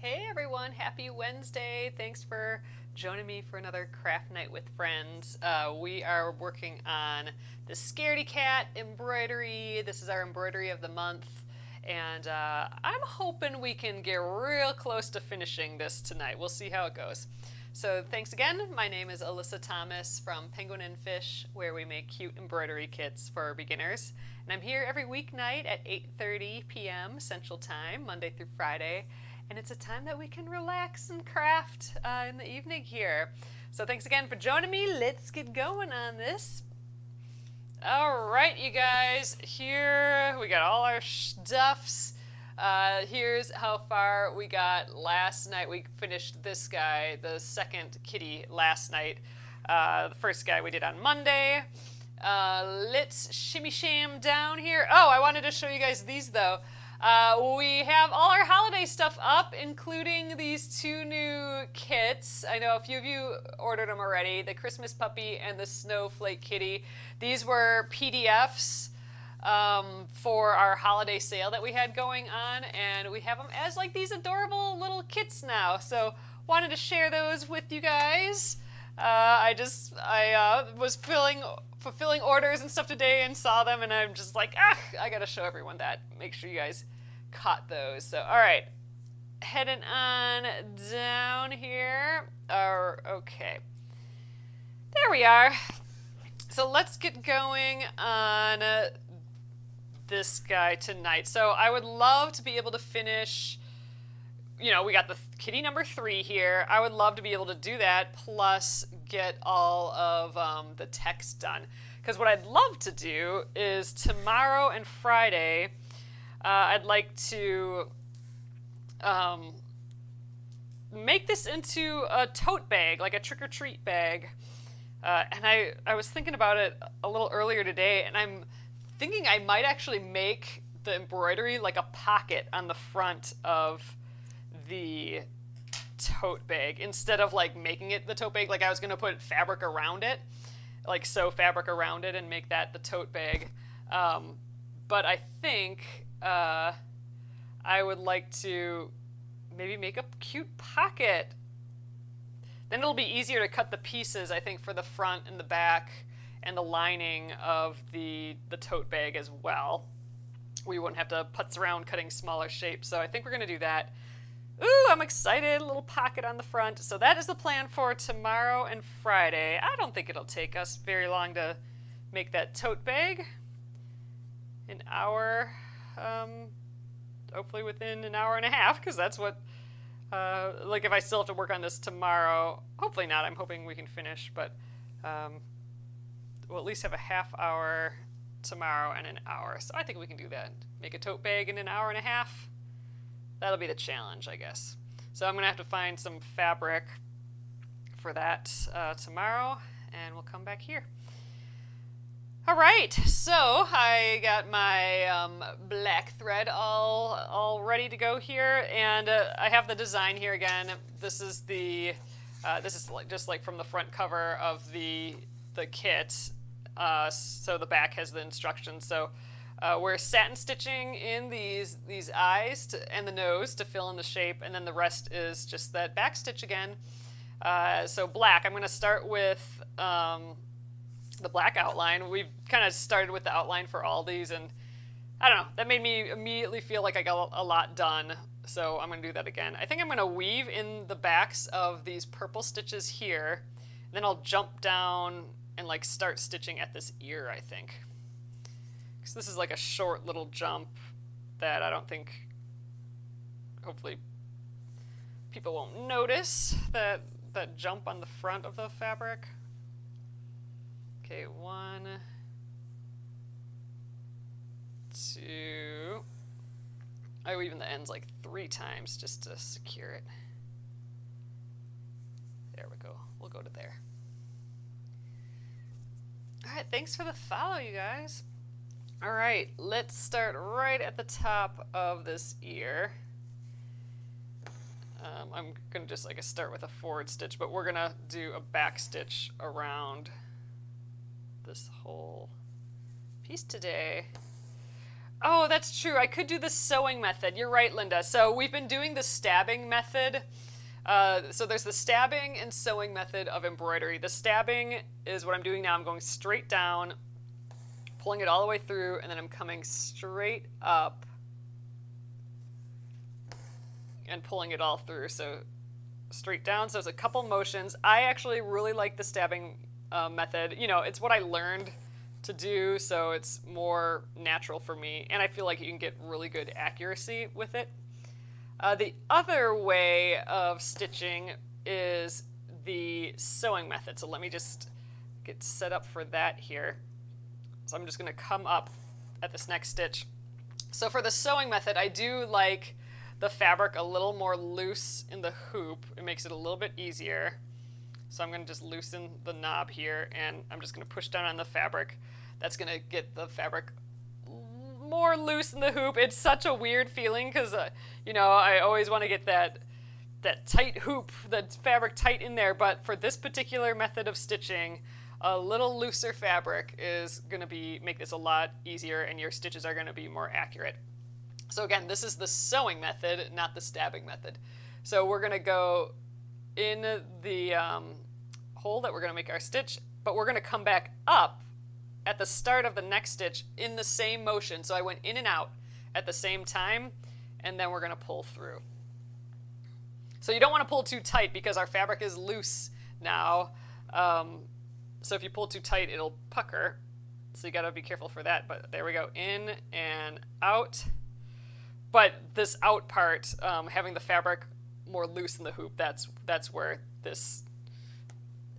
Hey everyone, happy Wednesday. Thanks for joining me for another craft night with friends. We are working on the Scaredy Cat embroidery. This is our embroidery of the month. And I'm hoping we can get real close to finishing this tonight. We'll see how it goes. So thanks again. My name is Alyssa Thomas from Penguin and Fish, where we make cute embroidery kits for beginners. And I'm here every weeknight at 8:30 p.m. Central Time, Monday through Friday. And it's a time that we can relax and craft in the evening here. So thanks again for joining me. Let's get going on this. All right, you guys, here we got all our stuffs. Here's how far we got last night. We finished this guy, the second kitty, last night. The first guy we did on Monday. Let's shimmy sham down here. Oh, I wanted to show you guys these though. We have all our holiday stuff up, including these two new kits. I know a few of you ordered them already, the Christmas Puppy and the Snowflake Kitty. These were PDFs for our holiday sale that we had going on, and we have them as like these adorable little kits now. So wanted to share those with you guys. I was fulfilling orders and stuff today and saw them, and I'm just like, I gotta show everyone that. Make sure you guys caught those. So, all right, heading on down here. Okay, there we are. So let's get going on this guy tonight. So I would love to be able to finish. You know, we got the kitty number 3 here. I would love to be able to do that, plus get all of the text done. Because what I'd love to do is tomorrow and Friday, I'd like to make this into a tote bag, like a trick-or-treat bag. And I was thinking about it a little earlier today, and I'm thinking I might actually make the embroidery like a pocket on the front of the tote bag instead of like making it the tote bag. Like I was gonna put fabric around it, like sew fabric around it and make that the tote bag. But I think I would like to maybe make a cute pocket. Then it'll be easier to cut the pieces, I think, for the front and the back and the lining of the tote bag as well. We wouldn't have to putz around cutting smaller shapes. So I think we're gonna do that. Ooh, I'm excited. A little pocket on the front. So that is the plan for tomorrow and Friday. I don't think it'll take us very long to make that tote bag. An hour, hopefully within an hour and a half, because that's what, like if I still have to work on this tomorrow, hopefully not, I'm hoping we can finish, but we'll at least have a half hour tomorrow and an hour. So I think we can do that. Make a tote bag in an hour and a half. That'll be the challenge, I guess. So I'm going to have to find some fabric for that tomorrow, and we'll come back here. All right, so I got my black thread all ready to go here, and I have the design here again. This is just like from the front cover of the kit. So the back has the instructions. So we're satin stitching in these eyes and the nose to fill in the shape, and then the rest is just that back stitch again. So black, I'm going to start with the black outline. We've kind of started with the outline for all these, and I don't know, that made me immediately feel like I got a lot done, so I'm going to do that again. I think I'm going to weave in the backs of these purple stitches here, and then I'll jump down and like start stitching at this ear, I think. So this is like a short little jump that I don't think, hopefully, people won't notice that jump on the front of the fabric. Okay, 1, 2. I weave in the ends like 3 times just to secure it. There we go. We'll go to there. All right, thanks for the follow, you guys. All right, let's start right at the top of this ear. I'm gonna just start with a forward stitch, but we're gonna do a back stitch around this whole piece today. Oh, that's true. I could do the sewing method. You're right, Linda. So we've been doing the stabbing method. So there's the stabbing and sewing method of embroidery. The stabbing is what I'm doing now. I'm going straight down, pulling it all the way through, and then I'm coming straight up and pulling it all through. So straight down. So it's a couple motions. I actually really like the stabbing method. You know, it's what I learned to do, so it's more natural for me, and I feel like you can get really good accuracy with it. The other way of stitching is the sewing method. So let me just get set up for that here. So I'm just going to come up at this next stitch. So for the sewing method, I do like the fabric a little more loose in the hoop. It makes it a little bit easier. So I'm going to just loosen the knob here, and I'm just going to push down on the fabric. That's going to get the fabric more loose in the hoop. It's such a weird feeling because, you know, I always want to get that tight hoop, that fabric tight in there. But for this particular method of stitching, a little looser fabric is going to make this a lot easier, and your stitches are going to be more accurate. So again, this is the sewing method, not the stabbing method. So we're going to go in the hole that we're going to make our stitch, but we're going to come back up at the start of the next stitch in the same motion. So I went in and out at the same time, and then we're going to pull through. So you don't want to pull too tight because our fabric is loose now. So if you pull too tight, it'll pucker. So you got to be careful for that. But there we go, in and out. But this out part, having the fabric more loose in the hoop, that's where this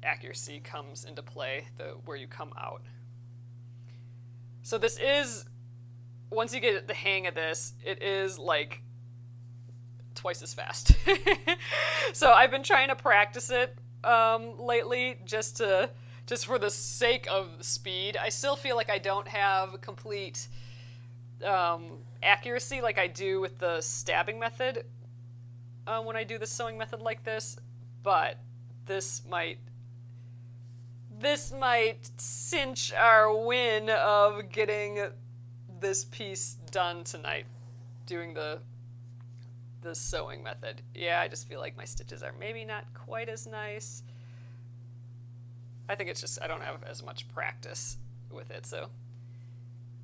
accuracy comes into play, where you come out. So this is, once you get the hang of this, it is like twice as fast. So I've been trying to practice it lately just for the sake of speed. I still feel like I don't have complete accuracy like I do with the stabbing method when I do the sewing method like this, but this might cinch our win of getting this piece done tonight, doing the sewing method. Yeah, I just feel like my stitches are maybe not quite as nice. I think it's just I don't have as much practice with it, so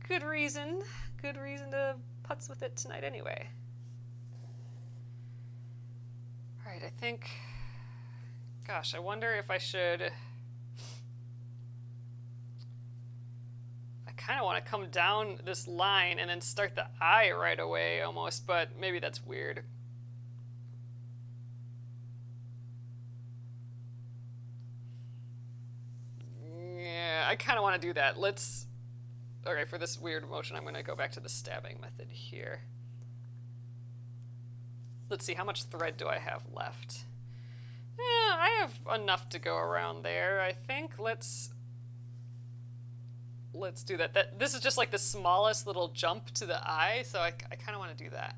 good reason to putz with it tonight anyway. All right, I think, gosh, I wonder if I should, I kind of want to come down this line and then start the eye right away almost, but maybe that's weird. Yeah, I kind of want to do that. Okay, for this weird motion, I'm going to go back to the stabbing method here. Let's see, how much thread do I have left? Yeah, I have enough to go around there, I think. Let's do that. This is just like the smallest little jump to the eye, so I kind of want to do that.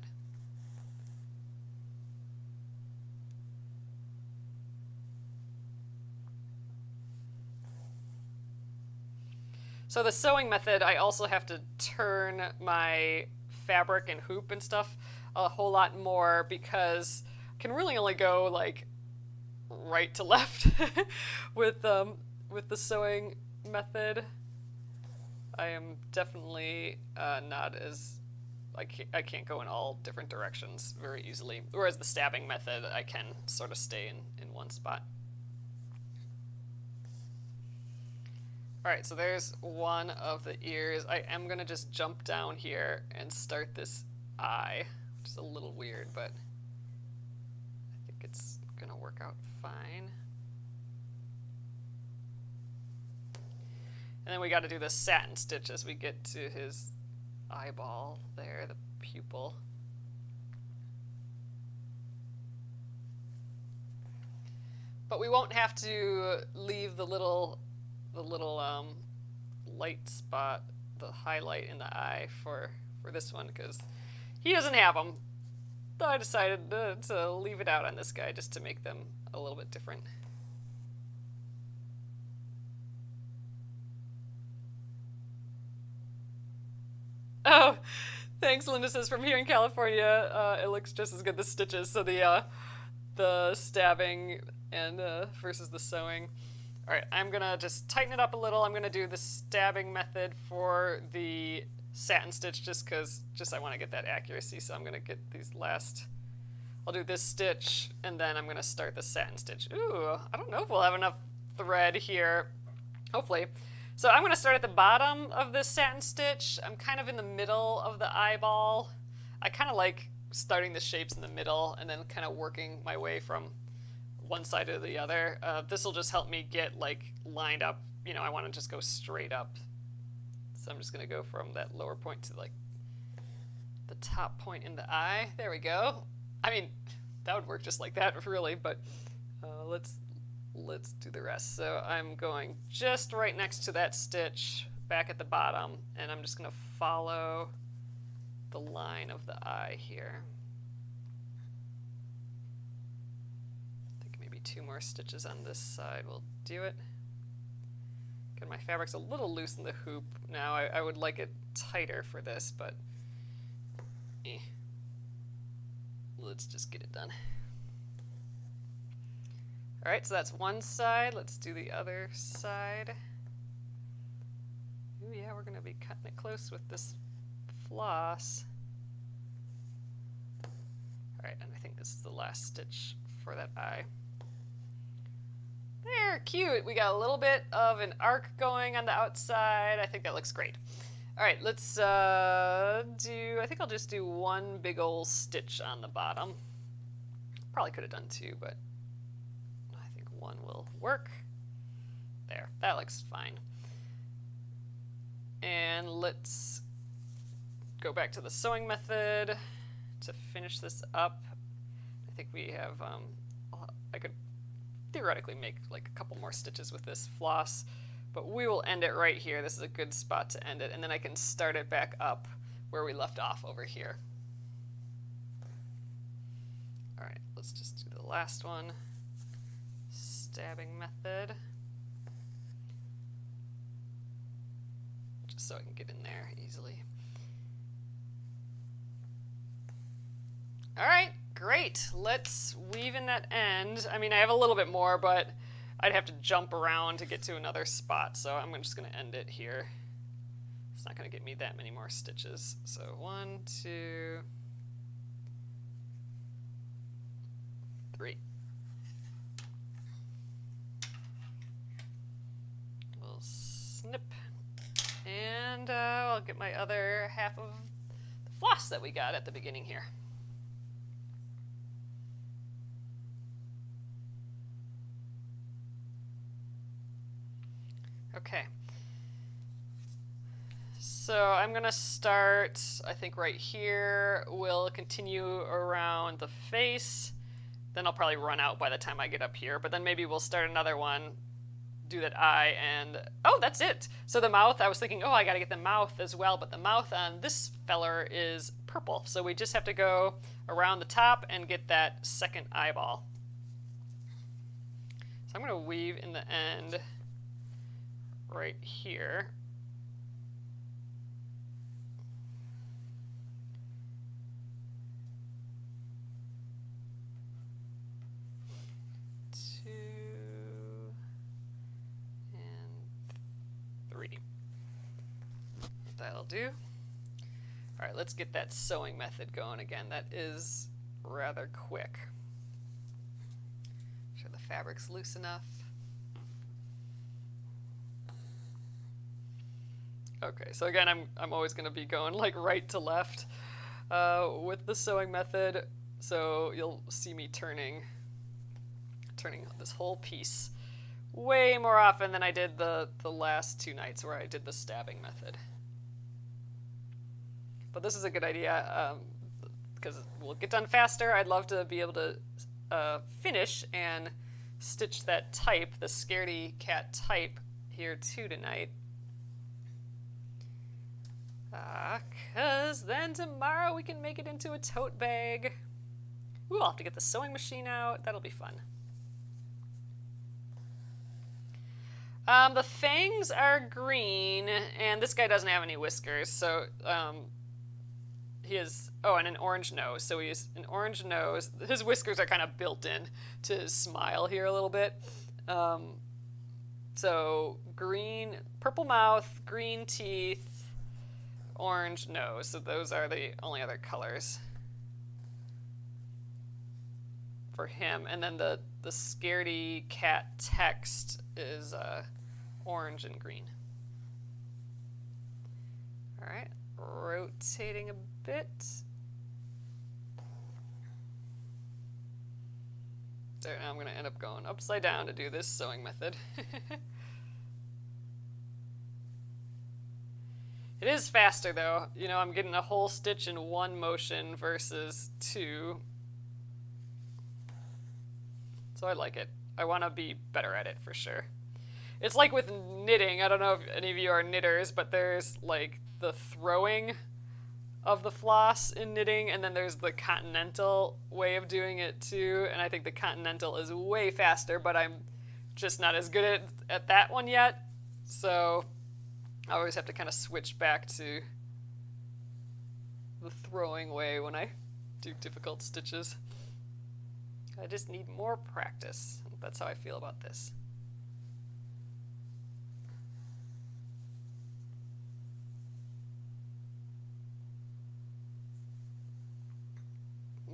So the sewing method, I also have to turn my fabric and hoop and stuff a whole lot more because I can really only go like right to left with the sewing method. I am definitely not as, I can't go in all different directions very easily, whereas the stabbing method I can sort of stay in one spot. Alright, so there's one of the ears. I am going to just jump down here and start this eye, which is a little weird, but I think it's going to work out fine. And then we got to do the satin stitch as we get to his eyeball there, the pupil. But we won't have to leave the little light spot, the highlight in the eye for this one because he doesn't have them. So I decided to leave it out on this guy just to make them a little bit different. Oh, Thanks, Linda says, from here in California, it looks just as good, the stitches, so the stabbing and versus the sewing. All right, I'm gonna just tighten it up a little. I'm gonna do the stabbing method for the satin stitch just because I want to get that accuracy, so I'm gonna get these last, I'll do this stitch and then I'm gonna start the satin stitch. Ooh, I don't know if we'll have enough thread here, hopefully. So I'm gonna start at the bottom of this satin stitch. I'm kind of in the middle of the eyeball. I kind of like starting the shapes in the middle and then kind of working my way from one side to the other. This will just help me get like lined up. You know, I want to just go straight up. So I'm just gonna go from that lower point to like the top point in the eye. There we go. I mean, that would work just like that, really, but let's do the rest. So I'm going just right next to that stitch back at the bottom, and I'm just gonna follow the line of the eye here. I think maybe 2 more stitches on this side will do it. Again, my fabric's a little loose in the hoop now. I would like it tighter for this, but let's just get it done. All right, so that's one side. Let's do the other side. Ooh, yeah, we're gonna be cutting it close with this floss. All right, and I think this is the last stitch for that eye. There, cute. We got a little bit of an arc going on the outside. I think that looks great. All right, let's I think I'll just do 1 big old stitch on the bottom. Probably could have done 2, but I think 1 will work. There, that looks fine. And let's go back to the sewing method to finish this up. I think we have, I could theoretically make like a couple more stitches with this floss, but we will end it right here. This is a good spot to end it, and then I can start it back up where we left off over here. All right, let's just do the last one. Stabbing method. Just so I can get in there easily. All right, great. Let's weave in that end. I mean, I have a little bit more, but I'd have to jump around to get to another spot, so I'm just going to end it here. It's not going to get me that many more stitches. So 1, 2, 3. We'll snip, and I'll get my other half of the floss that we got at the beginning here. Okay, so I'm gonna start, I think right here. We'll continue around the face, then I'll probably run out by the time I get up here, but then maybe we'll start another one, do that eye, and oh, that's it. So the mouth, I was thinking, oh, I gotta get the mouth as well, but the mouth on this feller is purple, so we just have to go around the top and get that second eyeball. So I'm gonna weave in the end right here. Two and 3. That'll do. All right, let's get that sewing method going again. That is rather quick. Make sure the fabric's loose enough. Okay, so again, I'm always going to be going like right to left with the sewing method, so you'll see me turning this whole piece way more often than I did the last 2 nights where I did the stabbing method. But this is a good idea because we'll get done faster. I'd love to be able to finish and stitch that type, the Scaredy Cat type, here too tonight. Because then tomorrow we can make it into a tote bag. Ooh, I'll have to get the sewing machine out. That'll be fun. The fangs are green, and this guy doesn't have any whiskers, so he has, oh, and an orange nose. So he has an orange nose. His whiskers are kind of built in to his smile here a little bit. So green, purple mouth, green teeth, orange nose. So those are the only other colors for him. And then the Scaredy Cat text is orange and green. All right, rotating a bit. There, now I'm going to end up going upside down to do this sewing method. It is faster though. You know, I'm getting a whole stitch in one motion versus two. So I like it. I want to be better at it for sure. It's like with knitting. I don't know if any of you are knitters, but there's like the throwing of the floss in knitting, and then there's the continental way of doing it too, and I think the continental is way faster, but I'm just not as good at that one yet, so I always have to kind of switch back to the throwing way when I do difficult stitches. I just need more practice. That's how I feel about this.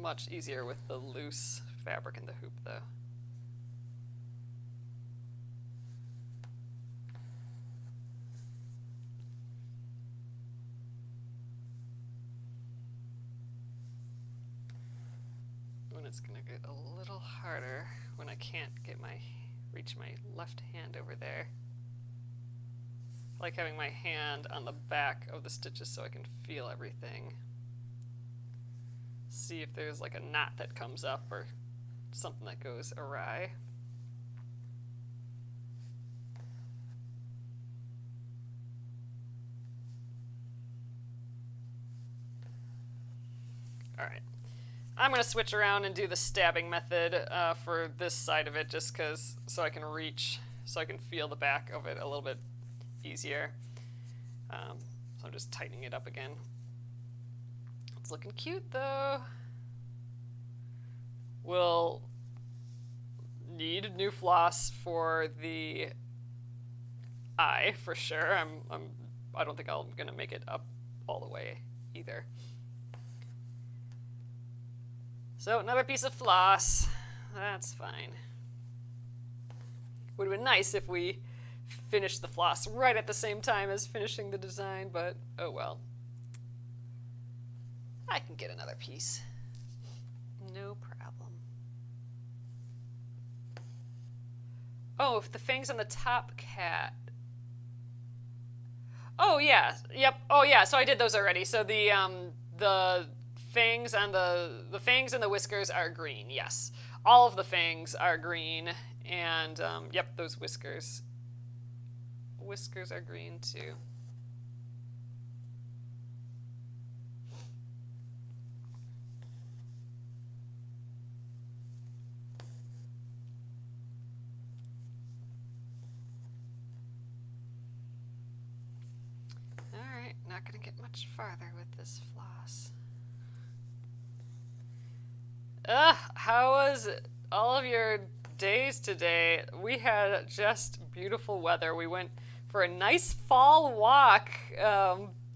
Much easier with the loose fabric in the hoop though. When it's gonna get a little harder when I can't get reach my left hand over there. I like having my hand on the back of the stitches so I can feel everything. See if there's like a knot that comes up or something that goes awry. All right, I'm gonna switch around and do the stabbing method for this side of it, just because so I can reach, so I can feel the back of it a little bit easier. So I'm just tightening it up again. It's looking cute though. We'll need new floss for the eye for sure. I don't think I'm gonna make it up all the way either. So another piece of floss. That's fine. Would have been nice if we finished the floss right at the same time as finishing the design, but oh well. I can get another piece. No problem. Oh, if the fangs on the top cat. Oh yeah, yep. Oh yeah. So I did those already. So the fangs on the fangs and the whiskers are green. Yes, all of the fangs are green, and yep, those whiskers are green too. Not going to get much farther with this floss. How was all of your days today? We had just beautiful weather. We went for a nice fall walk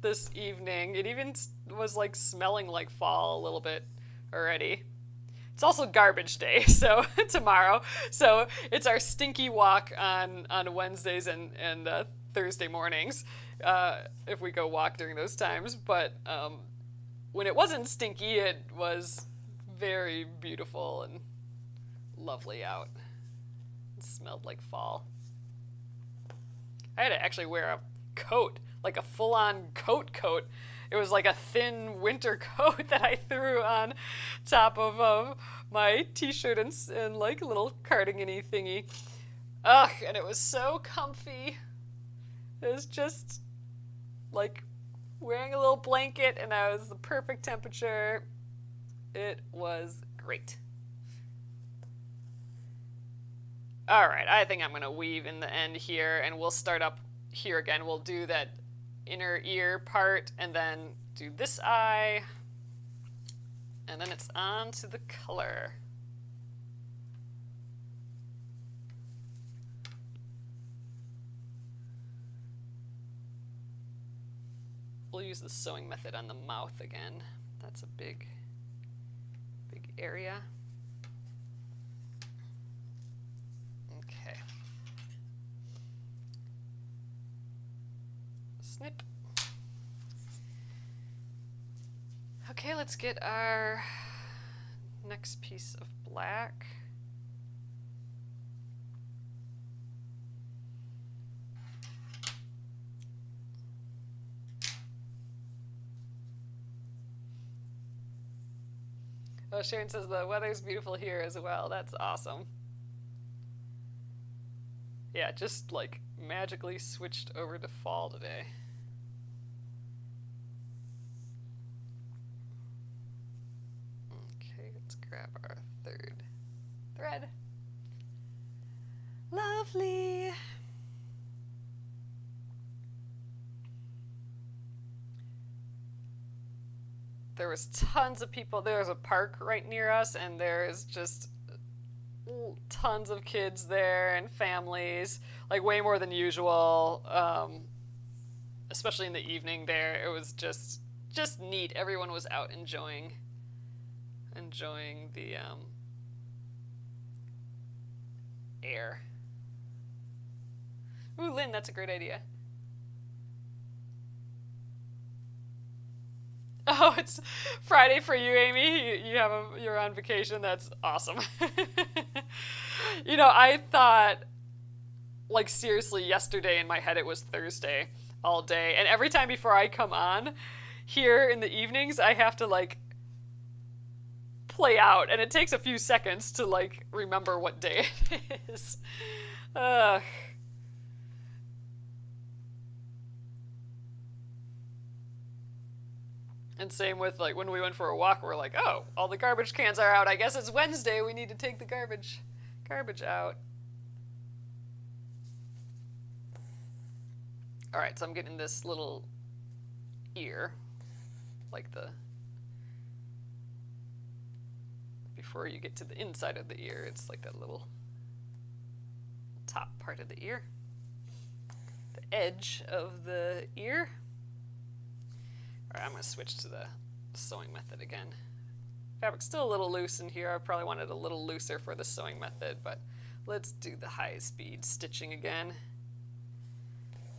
this evening. It even was like smelling like fall a little bit already. It's also garbage day, so tomorrow. So it's our stinky walk on Wednesdays and Thursday mornings. If we go walk during those times, but when it wasn't stinky, it was very beautiful and lovely out. It smelled like fall. I had to actually wear a coat, like a full-on coat. It was like a thin winter coat that I threw on top of my t-shirt and like a little cardigan-y thingy. Ugh, and it was so comfy. It was just like wearing a little blanket, and that was the perfect temperature. It was great. All right, I think I'm gonna weave in the end here, and we'll start up here again. We'll do that inner ear part and then do this eye, And then it's on to the color. We'll use the sewing method on the mouth again. That's a big area. Okay. Snip. Okay, let's get our next piece of black. Oh, Sharon says the weather's beautiful here as well. That's awesome. Yeah, just like magically switched over to fall today. Okay, let's grab our third thread. Lovely. There was tons of people. There's a park right near us, and there's just tons of kids there and families, like way more than usual, especially in the evening there. It was just neat. Everyone was out enjoying the air. Ooh, Lynn, that's a great idea. Oh, it's Friday for you, Amy. You're on vacation. That's awesome. You know, I thought, like, seriously, yesterday in my head it was Thursday all day. And every time before I come on here in the evenings, I have to, like, play out. And it takes a few seconds to, like, remember what day it is. Ugh. And same with, like, when we went for a walk, we're like, oh, all the garbage cans are out. I guess it's Wednesday. We need to take the garbage out. All right, so I'm getting this little ear, like before you get to the inside of the ear, it's like that little top part of the ear, the edge of the ear. All right, I'm going to switch to the sewing method again. Fabric's still a little loose in here. I probably wanted a little looser for the sewing method, but let's do the high-speed stitching again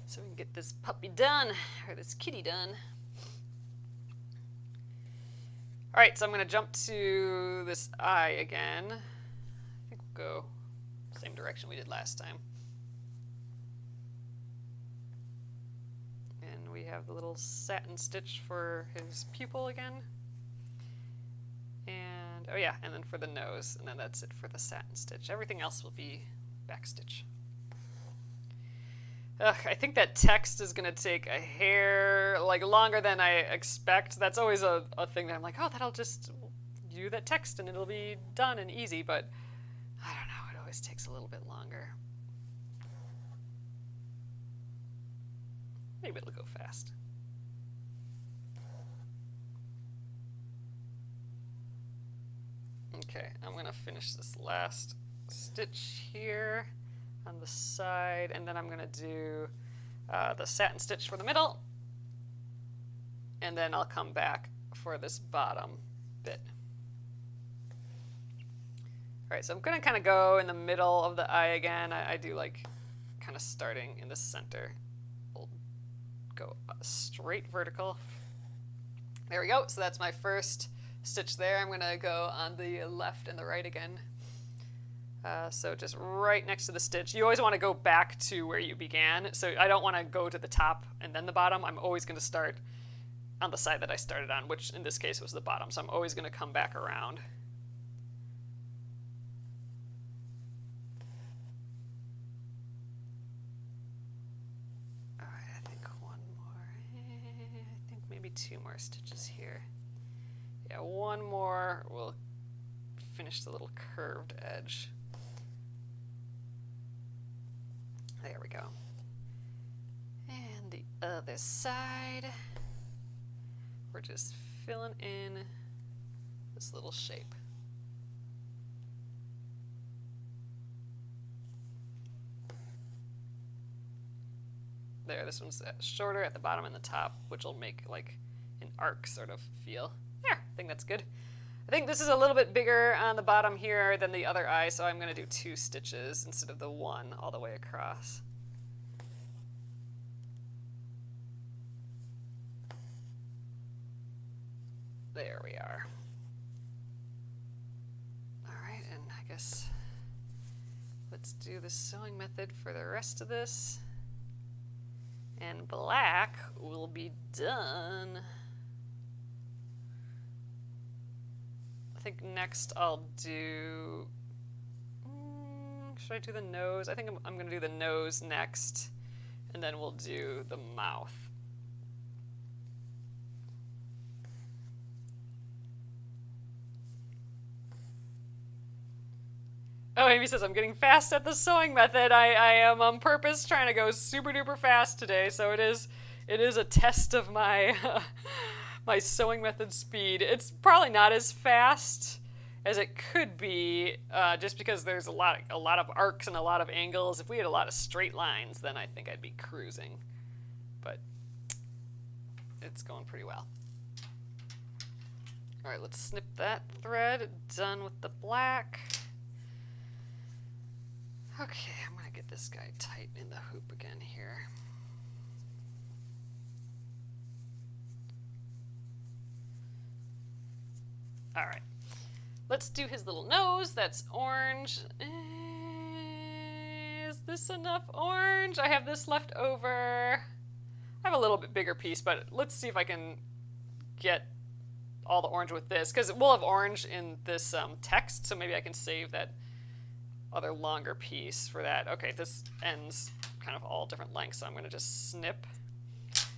so we can get this puppy done, or this kitty done. All right, so I'm going to jump to this eye again. I think we'll go same direction we did last time. And we have the little satin stitch for his pupil again. And, oh yeah, and then for the nose, and then that's it for the satin stitch. Everything else will be back stitch. Ugh, I think that text is going to take a hair, like, longer than I expect. That's always a thing that I'm like, oh, that'll just do that text and it'll be done and easy, but I don't know, it always takes a little bit longer. Maybe it'll go fast. Okay, I'm going to finish this last stitch here on the side, and then I'm going to do the satin stitch for the middle, and then I'll come back for this bottom bit. All right, so I'm going to kind of go in the middle of the eye again. I do like kind of starting in the center. We'll go straight vertical. There we go. So that's my first stitch there. I'm going to go on the left and the right again. So just right next to the stitch. You always want to go back to where you began. So I don't want to go to the top and then the bottom. I'm always going to start on the side that I started on, which in this case was the bottom. So I'm always going to come back around. All right, I think one more. I think maybe two more stitches here. Yeah, one more. We'll finish the little curved edge. There we go. And the other side, we're just filling in this little shape. There, this one's shorter at the bottom and the top, which will make like an arc sort of feel. There, I think that's good. I think this is a little bit bigger on the bottom here than the other eye, so I'm going to do 2 stitches instead of the 1 all the way across. There we are. All right, and I guess let's do the sewing method for the rest of this. And black will be done. I think next I'll do, should I do the nose? I think I'm going to do the nose next, and then we'll do the mouth. Oh, Amy says, I'm getting fast at the sewing method. I am on purpose trying to go super duper fast today, so it is a test of my my sewing method speed. It's probably not as fast as it could be, just because there's a lot of arcs and a lot of angles. If we had a lot of straight lines, then I think I'd be cruising. But it's going pretty well. All right, let's snip that thread. Done with the black. Okay, I'm going to get this guy tight in the hoop again here. All right, let's do his little nose. That's orange. Is this enough orange? I have this left over. I have a little bit bigger piece, but let's see if I can get all the orange with this, because we'll have orange in this text, so maybe I can save that other longer piece for that. Okay, this ends kind of all different lengths, so I'm going to just snip.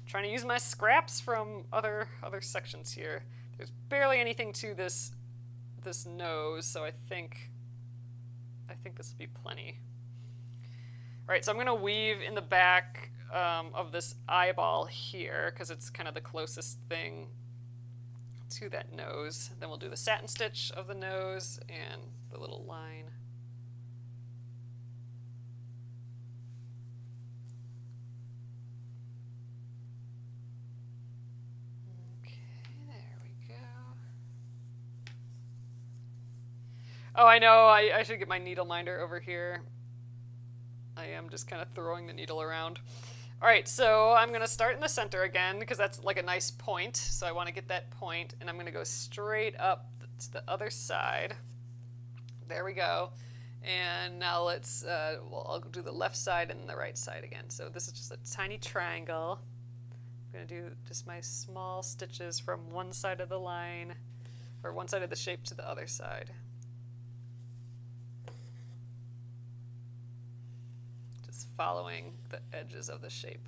Trying to use my scraps from other sections here. There's barely anything to this nose, so I think this will be plenty. All right, so I'm going to weave in the back of this eyeball here, because it's kind of the closest thing to that nose. Then we'll do the satin stitch of the nose and the little line. Oh, I know, I should get my needle minder over here. I am just kind of throwing the needle around. All right, so I'm going to start in the center again, because that's like a nice point. So I want to get that point, and I'm going to go straight up to the other side. There we go. And now let's, I'll do the left side and the right side again. So this is just a tiny triangle. I'm going to do just my small stitches from one side of the line, or one side of the shape to the other side. Following the edges of the shape.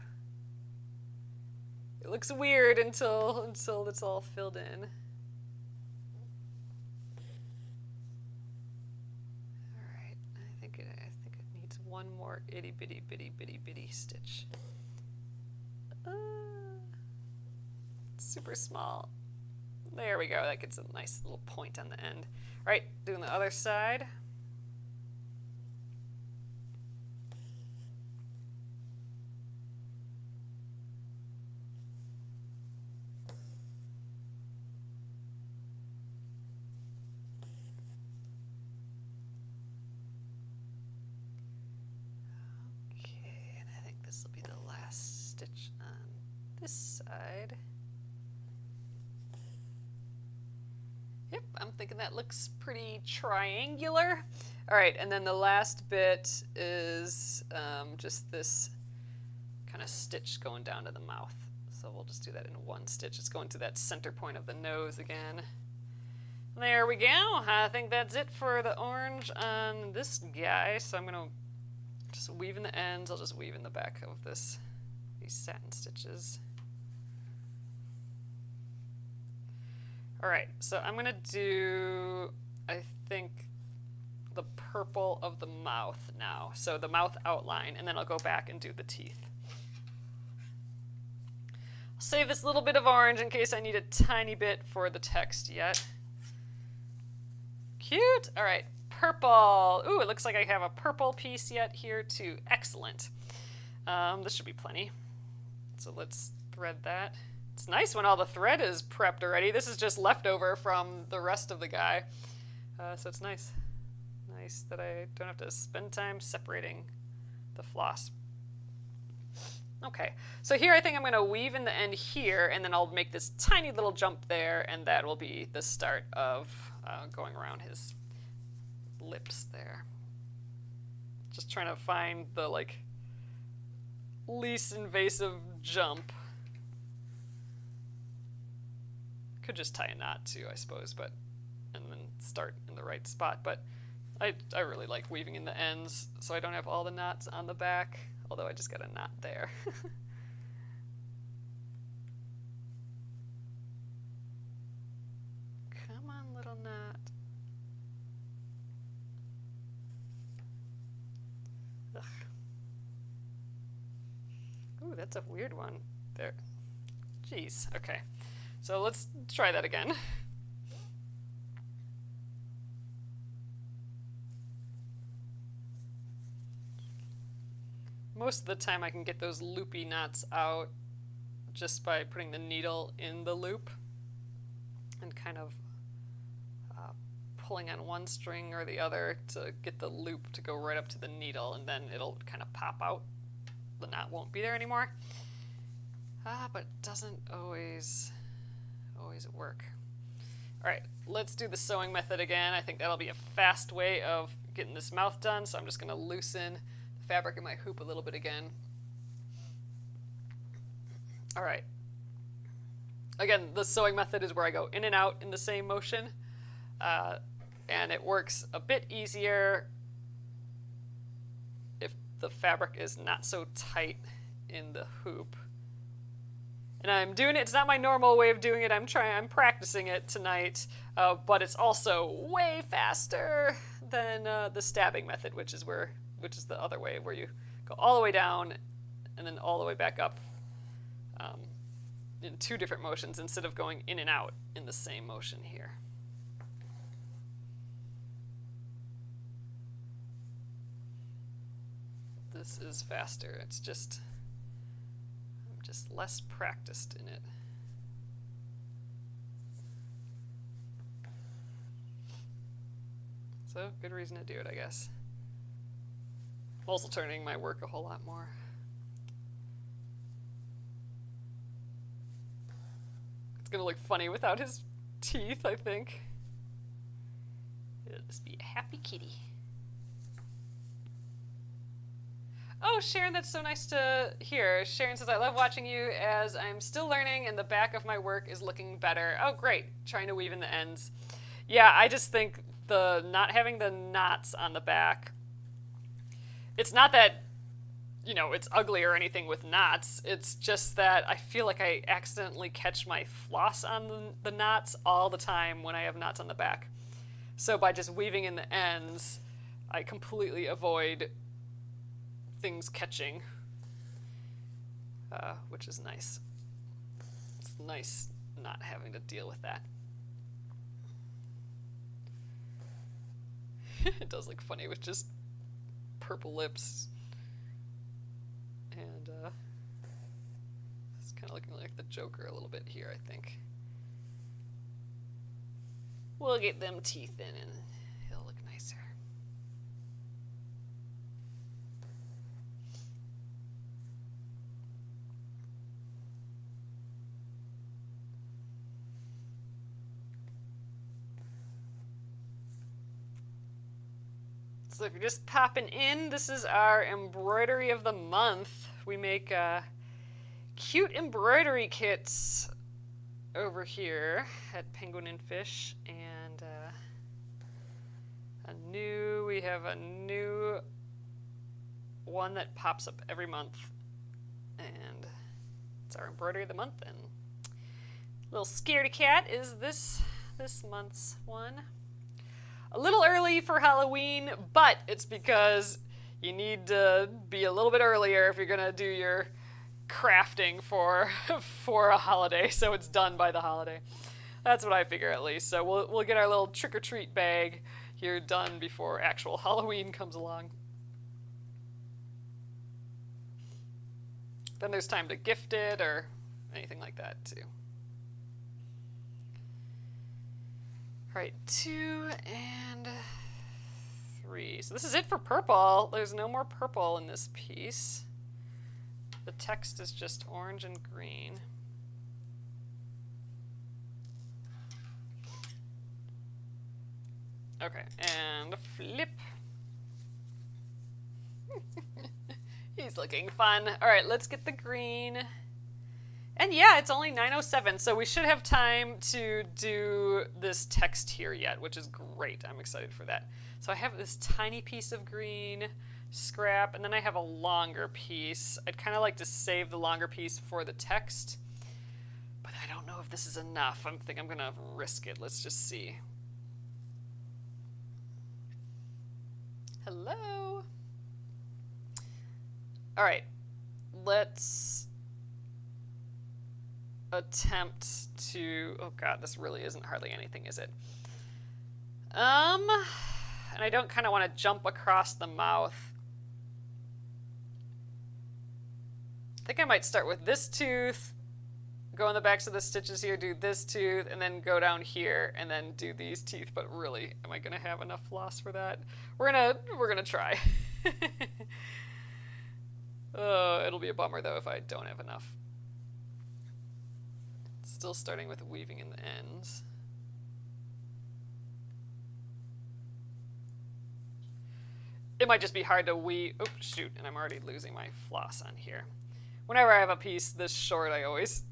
It looks weird until it's all filled in. All right, I think it needs one more itty bitty stitch. Super small. There we go. That gets a nice little point on the end. All right, doing the other side. This side. Yep, I'm thinking that looks pretty triangular. All right, and then the last bit is just this kind of stitch going down to the mouth. So we'll just do that in one stitch. It's going to that center point of the nose again. There we go. I think that's it for the orange on this guy. So I'm going to just weave in the ends. I'll just weave in the back of these satin stitches. All right, so I'm gonna do, I think, the purple of the mouth now. So the mouth outline, and then I'll go back and do the teeth. I'll save this little bit of orange in case I need a tiny bit for the text yet. Cute. All right, purple. Ooh, it looks like I have a purple piece yet here too. Excellent. This should be plenty. So let's thread that. It's nice when all the thread is prepped already. This is just leftover from the rest of the guy. So it's nice. Nice that I don't have to spend time separating the floss. Okay, so here I think I'm going to weave in the end here, and then I'll make this tiny little jump there, and that will be the start of going around his lips there. Just trying to find the least invasive jump. Could just tie a knot too, I suppose, and then start in the right spot. But I really like weaving in the ends, so I don't have all the knots on the back, although I just got a knot there. Come on, little knot. Ugh. Ooh, that's a weird one. There. Jeez, okay. So let's try that again. Most of the time I can get those loopy knots out just by putting the needle in the loop and kind of pulling on one string or the other to get the loop to go right up to the needle, and then it'll kind of pop out. The knot won't be there anymore. But it doesn't always work. All right, let's do the sewing method again. I think that'll be a fast way of getting this mouth done, so I'm just going to loosen the fabric in my hoop a little bit again. All right. Again, the sewing method is where I go in and out in the same motion, and it works a bit easier if the fabric is not so tight in the hoop. And I'm doing it, it's not my normal way of doing it, I'm practicing it tonight, but it's also way faster than the stabbing method, which is the other way, where you go all the way down and then all the way back up in two different motions instead of going in and out in the same motion here. This is faster, I'm just less practiced in it. So, good reason to do it, I guess. I'm also turning my work a whole lot more. It's gonna look funny without his teeth, I think. It'll just be a happy kitty. Oh, Sharon, that's so nice to hear. Sharon says, I love watching you as I'm still learning and the back of my work is looking better. Oh, great. Trying to weave in the ends. Yeah, I just think not having the knots on the back, it's not that, it's ugly or anything with knots. It's just that I feel like I accidentally catch my floss on the knots all the time when I have knots on the back. So by just weaving in the ends, I completely avoid things catching, which is nice. It's nice not having to deal with that. It does look funny with just purple lips, and it's kind of looking like the Joker a little bit here, I think. We'll get them teeth in and he'll look nicer. So if you're just popping in, this is our embroidery of the month. We make cute embroidery kits over here at Penguin and Fish, and we have a new one that pops up every month, and it's our embroidery of the month. And little Scaredy Cat is this month's one. A little early for Halloween, but it's because you need to be a little bit earlier if you're gonna do your crafting for a holiday, so it's done by the holiday. That's what I figure, at least. So we'll get our little trick-or-treat bag here done before actual Halloween comes along. Then there's time to gift it or anything like that too. All right, 2 and 3. So this is it for purple. There's no more purple in this piece. The text is just orange and green. Okay, and flip. He's looking fun. All right, let's get the green. And yeah, it's only 9:07, so we should have time to do this text here yet, which is great. I'm excited for that. So I have this tiny piece of green scrap, and then I have a longer piece. I'd kind of like to save the longer piece for the text, but I don't know if this is enough. I think I'm going to risk it. Let's just see. Hello? All right, let's attempt to, oh god, this really isn't hardly anything, is it? And I don't kind of want to jump across the mouth. I think I might start with this tooth, go in the backs of the stitches here, do this tooth, and then go down here and then do these teeth. But really, am I gonna have enough floss for that? We're gonna try. Oh, it'll be a bummer though if I don't have enough. Still starting with weaving in the ends. It might just be hard to weave. Oh, shoot, and I'm already losing my floss on here. Whenever I have a piece this short, I always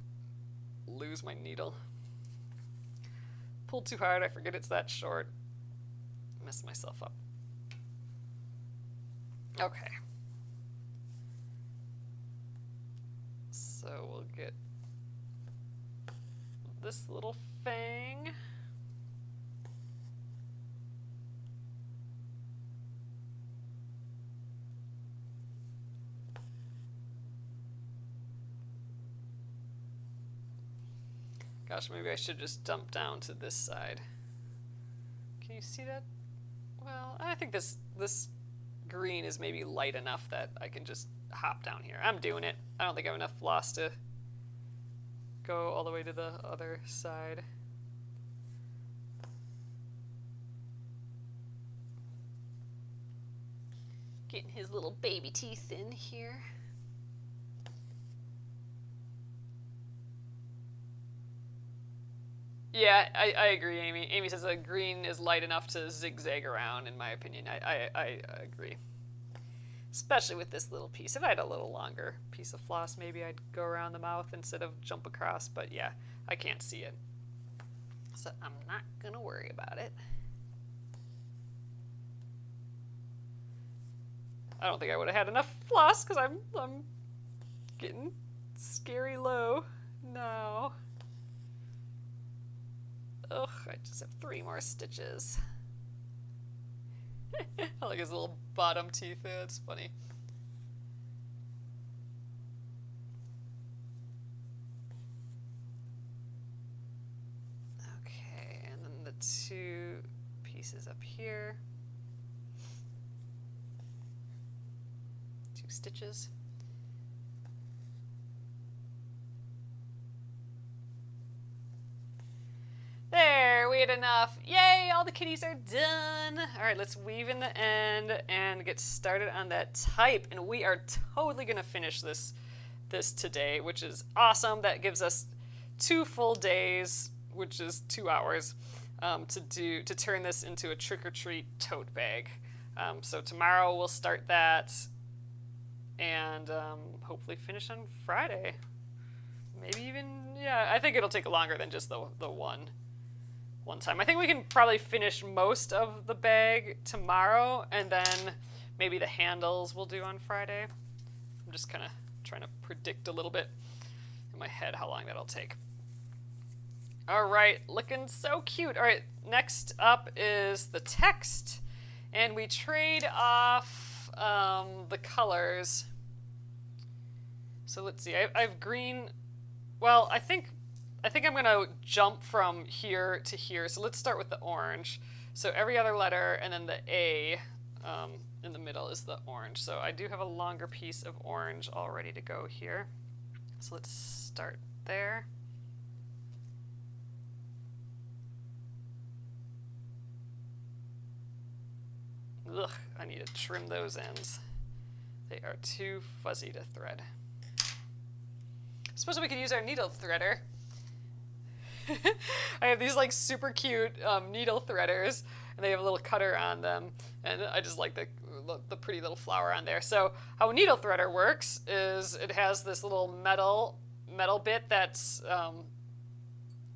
lose my needle. Pull too hard, I forget it's that short. Mess myself up. Okay. So we'll get this little fang. Gosh, maybe I should just dump down to this side. Can you see that? Well, I think this green is maybe light enough that I can just hop down here. I'm doing it. I don't think I have enough floss to go all the way to the other side. Getting his little baby teeth in here. Yeah, I agree, Amy. Amy says that green is light enough to zigzag around, in my opinion. I agree. Especially with this little piece. If I had a little longer piece of floss, maybe I'd go around the mouth instead of jump across, but yeah, I can't see it. So I'm not gonna worry about it. I don't think I would have had enough floss because I'm getting scary low now. Ugh, I just have 3 more stitches. I like his little bottom teeth there, it's funny. Okay, and then the 2 pieces up here. 2 stitches. There, we had enough. Yay, all the kitties are done. All right, let's weave in the end and get started on that type. And we are totally gonna finish this today, which is awesome. That gives us 2 full days, which is 2 hours, to turn this into a trick-or-treat tote bag. So tomorrow we'll start that and hopefully finish on Friday. Maybe even, yeah, I think it'll take longer than just the one time. I think we can probably finish most of the bag tomorrow, and then maybe the handles we'll do on Friday. I'm just kind of trying to predict a little bit in my head how long that'll take. All right, looking so cute. All right, next up is the text, and we trade off the colors. So let's see, I have green. Well, I think I'm gonna jump from here to here. So let's start with the orange. So every other letter, and then the A in the middle is the orange. So I do have a longer piece of orange all ready to go here. So let's start there. Ugh, I need to trim those ends. They are too fuzzy to thread. I suppose we could use our needle threader. I have these like super cute needle threaders, and they have a little cutter on them, and I just like the pretty little flower on there. So how a needle threader works is it has this little metal bit that's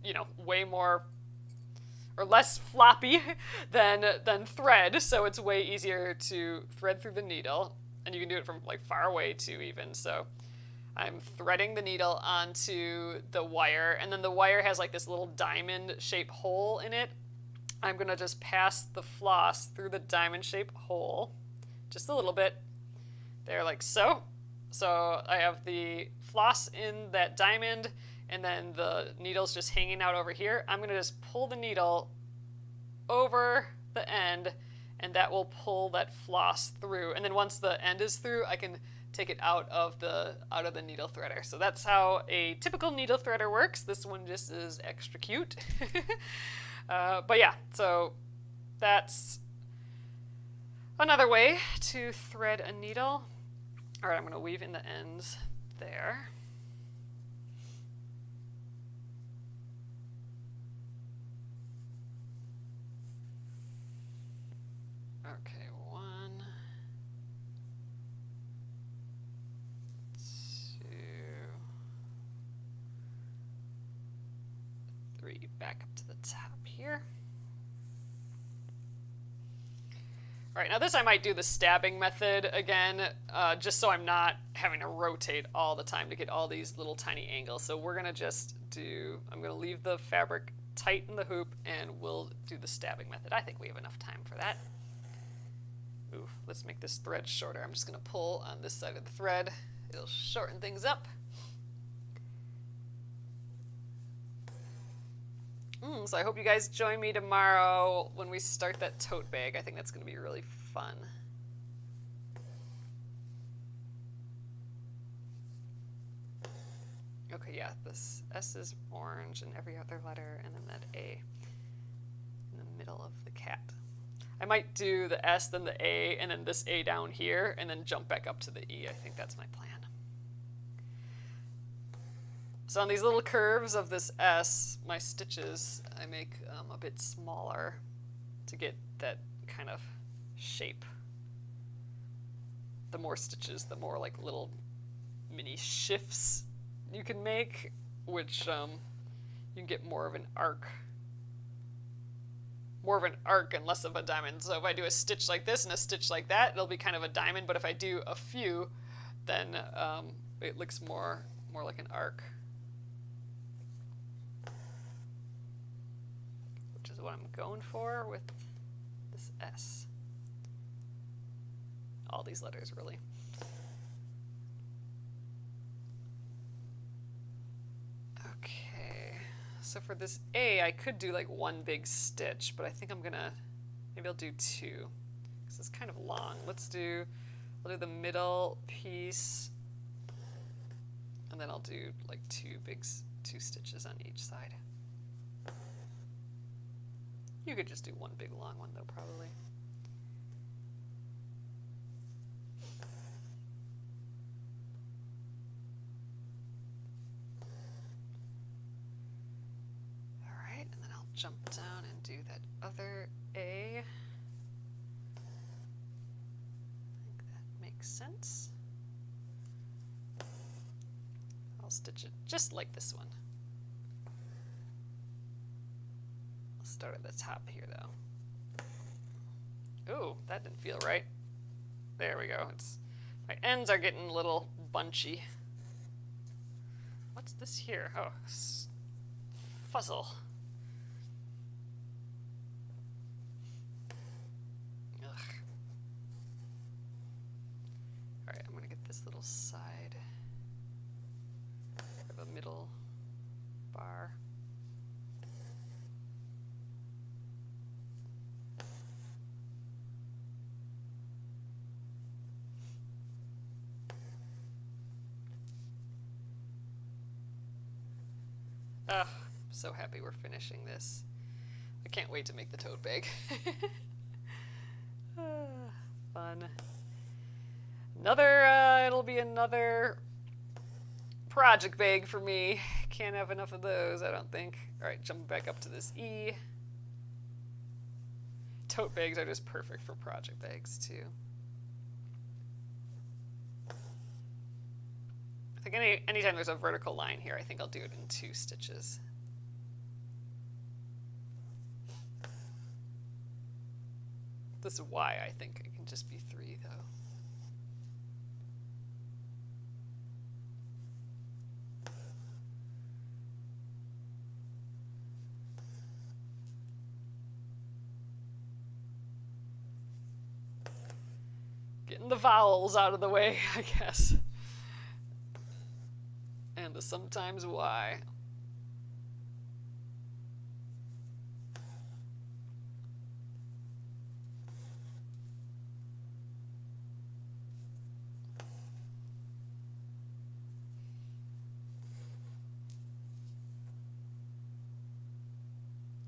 you know, way more or less floppy than thread, so it's way easier to thread through the needle, and you can do it from like far away too even. So I'm threading the needle onto the wire, and then the wire has like this little diamond shaped hole in it. I'm gonna just pass the floss through the diamond shaped hole, just a little bit, there like so. So I have the floss in that diamond, and then the needle's just hanging out over here. I'm gonna just pull the needle over the end, and that will pull that floss through. And then once the end is through, I can take it out of the needle threader. So that's how a typical needle threader works. This one just is extra cute. But yeah, so that's another way to thread a needle. All right, I'm going to weave in the ends there. Okay, 1, 2, 3, back up to the top here. All right, now this I might do the stabbing method again, just so I'm not having to rotate all the time to get all these little tiny angles. So we're gonna just I'm gonna leave the fabric tight in the hoop, and we'll do the stabbing method. I think we have enough time for that. Ooh, let's make this thread shorter. I'm just gonna pull on this side of the thread. It'll shorten things up. So I hope you guys join me tomorrow when we start that tote bag. I think that's going to be really fun. Okay, yeah, this S is orange and every other letter, and then that A in the middle of the cat. I might do the S, then the A, and then this A down here, and then jump back up to the E. I think that's my plan. So on these little curves of this S, my stitches, I make a bit smaller to get that kind of shape. The more stitches, the more like little mini shifts you can make, which you can get more of an arc. More of an arc and less of a diamond. So if I do a stitch like this and a stitch like that, it'll be kind of a diamond, but if I do a few, then it looks more like an arc. What I'm going for with this S. All these letters, really. Okay, so for this A, I could do like one big stitch, but I think maybe I'll do 2, because it's kind of long. I'll do the middle piece, and then I'll do like 2 stitches on each side. You could just do one big long one though, probably. All right, and then I'll jump down and do that other A. I think that makes sense. I'll stitch it just like this one. Start at the top here though. Ooh, that didn't feel right. There we go. My ends are getting a little bunchy. What's this here? Oh, fuzzle. Ugh. All right, I'm gonna get this little side of a middle bar. Ugh, so happy we're finishing this. I can't wait to make the tote bag. Fun. It'll be another project bag for me. Can't have enough of those, I don't think. Alright, jumping back up to this E. Tote bags are just perfect for project bags, too. I think anytime there's a vertical line here, I think I'll do it in 2 stitches. This Y, I think it can just be 3, though. Getting the vowels out of the way, I guess. And the sometimes Y.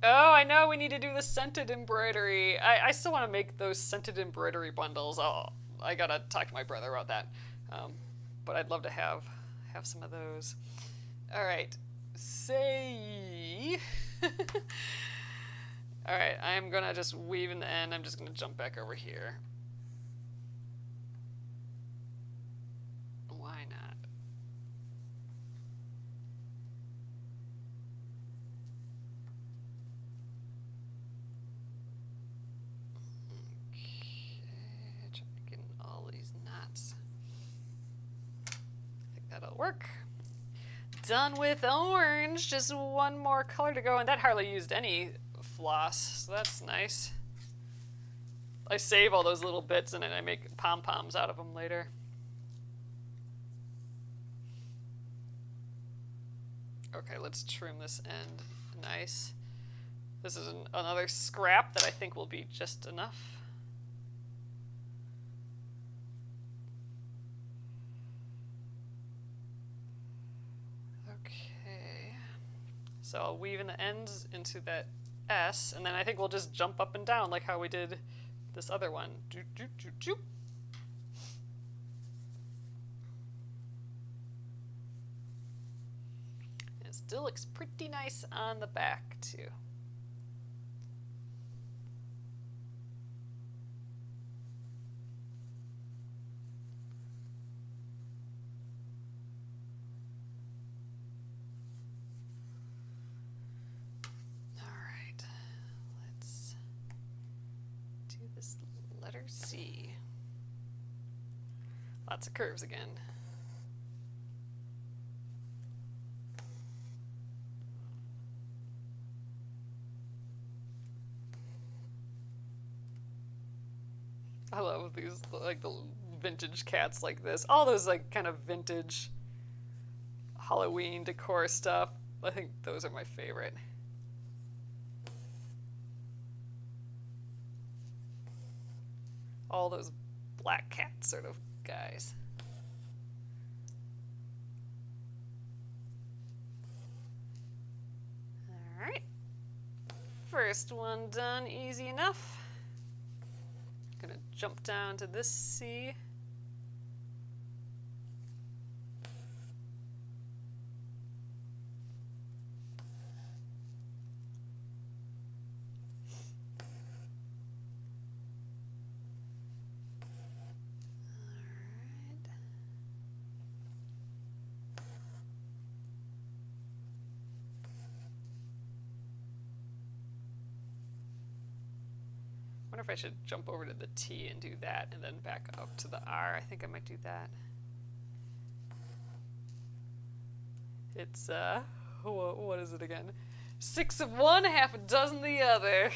Oh, I know we need to do the scented embroidery. I still want to make those scented embroidery bundles. I gotta talk to my brother about that. But I'd love to have some of those. All right, say. All right, I'm gonna just weave in the end. I'm just gonna jump back over here. Why not? That'll work. Done with orange. Just one more color to go, and that hardly used any floss, so that's nice. I save all those little bits and then I make pom-poms out of them later. Okay, let's trim this end nice. This is another scrap that I think will be just enough. So I'll weave in the ends into that S, and then I think we'll just jump up and down like how we did this other one. Doop, doop, doop, doop. And it still looks pretty nice on the back, too. C. Lots of curves again. I love these, like the vintage cats like this. All those like kind of vintage Halloween decor stuff. I think those are my favorite. All those black cat sort of guys. All right, first one done, easy enough. Gonna jump down to this C. I wonder if I should jump over to the T and do that and then back up to the R. I think I might do that. It's, what is it again? 6 of one, half a dozen the other.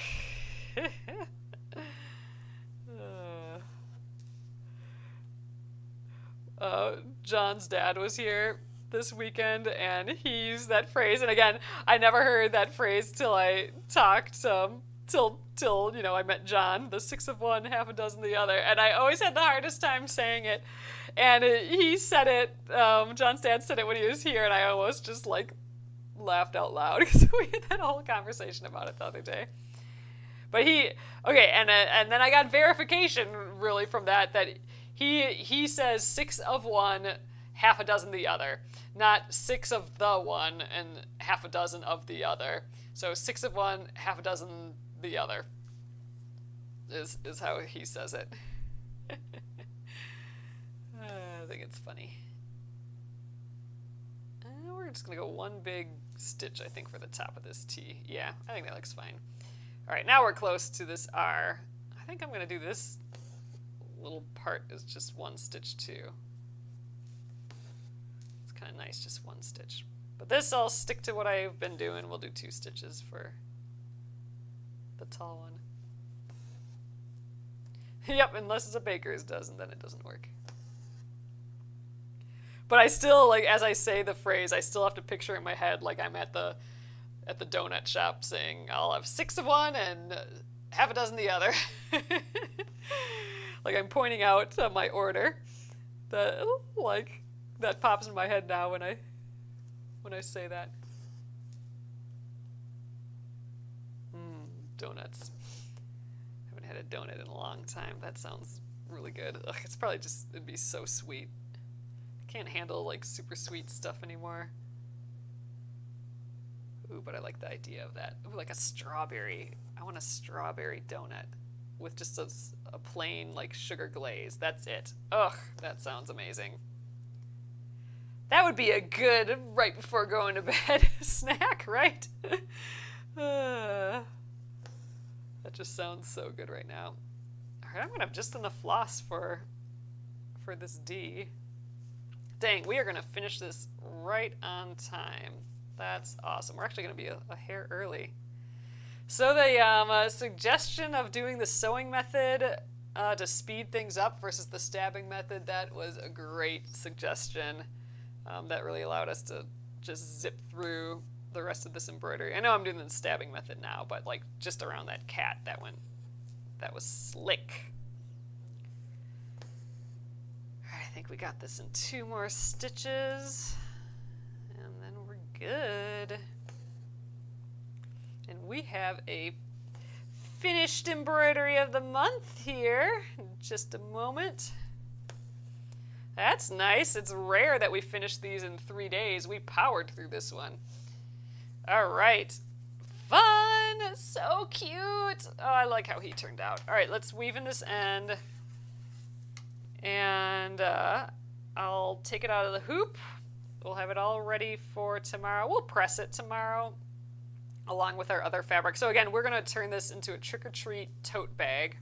John's dad was here this weekend and he used that phrase. And again, I never heard that phrase till I talked, till you know, I met John, the 6 of one, half a dozen the other, and I always had the hardest time saying it. And he said it, John's dad said it when he was here, and I almost just like laughed out loud because we had that whole conversation about it the other day. But okay, and then I got verification really from that he says 6 of one, half a dozen the other, not 6 of the one and half a dozen of the other. So 6 of one, half a dozen the other is how he says it. I think it's funny. We're just gonna go one big stitch, I think, for the top of this T. Yeah, I think that looks fine. All right, now we're close to this R. I think I'm gonna do this little part as just one stitch too. It's kind of nice, just one stitch. But this, I'll stick to what I've been doing. We'll do 2 stitches for the tall one. Yep, unless it's a baker's dozen, then it doesn't work. But I still, like, as I say the phrase, I still have to picture in my head like I'm at the donut shop saying, I'll have 6 of one and half a dozen the other. Like I'm pointing out my order. That pops in my head now when I say that. Donuts. Haven't had a donut in a long time. That sounds really good. Ugh, it's probably just, it'd be so sweet. I can't handle like super sweet stuff anymore. Ooh, but I like the idea of that. Ooh, like a strawberry. I want a strawberry donut with just a plain like sugar glaze. That's it. Ugh, that sounds amazing. That would be a good right before going to bed snack, right? That just sounds so good right now. All right, I'm gonna have just enough floss for this D. Dang, we are gonna finish this right on time. That's awesome. We're actually gonna be a hair early. So the suggestion of doing the sewing method to speed things up versus the stabbing method, that was a great suggestion. That really allowed us to just zip through the rest of this embroidery. I know I'm doing the stabbing method now, but like just around that cat, that was slick. All right, I think we got this in 2 more stitches, and then we're good. And we have a finished embroidery of the month here in just a moment. That's nice. It's rare that we finish these in 3 days. We powered through this one. All right. Fun. So cute. Oh, I like how he turned out. All right, let's weave in this end. And I'll take it out of the hoop. We'll have it all ready for tomorrow. We'll press it tomorrow along with our other fabric. So again, we're going to turn this into a trick-or-treat tote bag.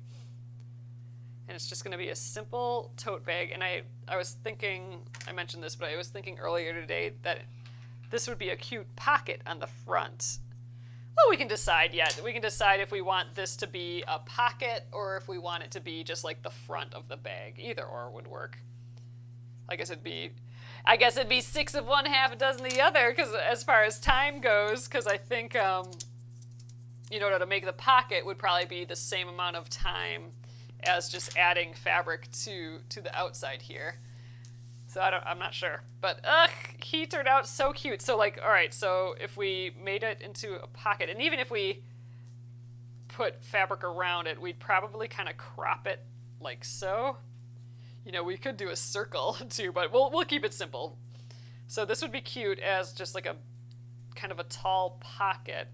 And it's just going to be a simple tote bag. And I was thinking, I mentioned this, but I was thinking earlier today that this would be a cute pocket on the front. Well, we can decide yet. We can decide if we want this to be a pocket or if we want it to be just like the front of the bag. Either or would work. I guess it'd be 6 of one, half a dozen the other, because as far as time goes, because I think, to make the pocket would probably be the same amount of time as just adding fabric to the outside here. So I'm not sure, but he turned out so cute. So like, all right, so if we made it into a pocket, and even if we put fabric around it, we'd probably kind of crop it like so. We could do a circle too, but we'll keep it simple. So this would be cute as just like a kind of a tall pocket.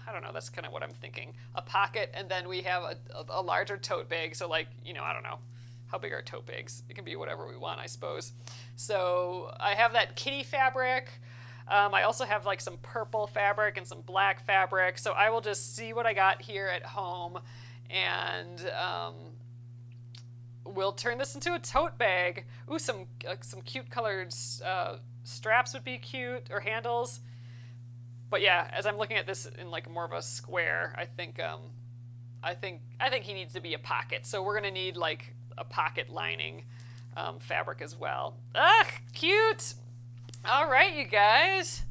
I don't know, that's kind of what I'm thinking. A pocket, and then we have a larger tote bag. So like, I don't know. How big are tote bags? It can be whatever we want, I suppose. So I have that kitty fabric. I also have like some purple fabric and some black fabric. So I will just see what I got here at home, and we'll turn this into a tote bag. Ooh, some cute colored straps would be cute, or handles. But yeah, as I'm looking at this in like more of a square, I think he needs to be a pocket. So we're gonna need like a pocket lining fabric as well. Cute. All right, you guys.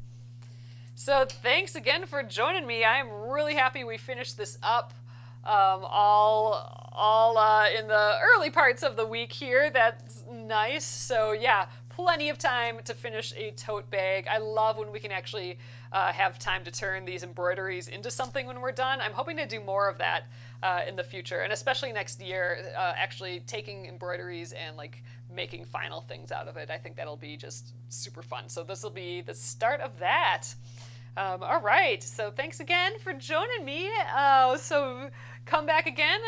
So thanks again for joining me. I am really happy we finished this up all in the early parts of the week here. That's nice. So yeah, plenty of time to finish a tote bag. I love when we can actually have time to turn these embroideries into something when we're done. I'm hoping to do more of that in the future, and especially next year, actually taking embroideries and like making final things out of it. I think that'll be just super fun. So this will be the start of that. All right, so thanks again for joining me. So come back again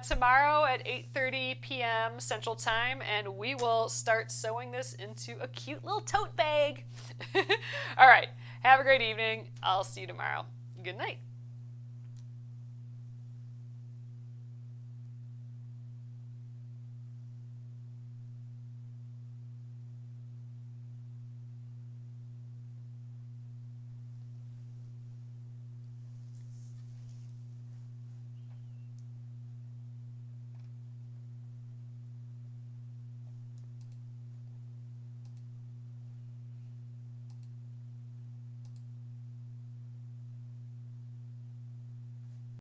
tomorrow at 8:30 p.m. Central Time, and we will start sewing this into a cute little tote bag. All right, have a great evening. I'll see you tomorrow. Good night.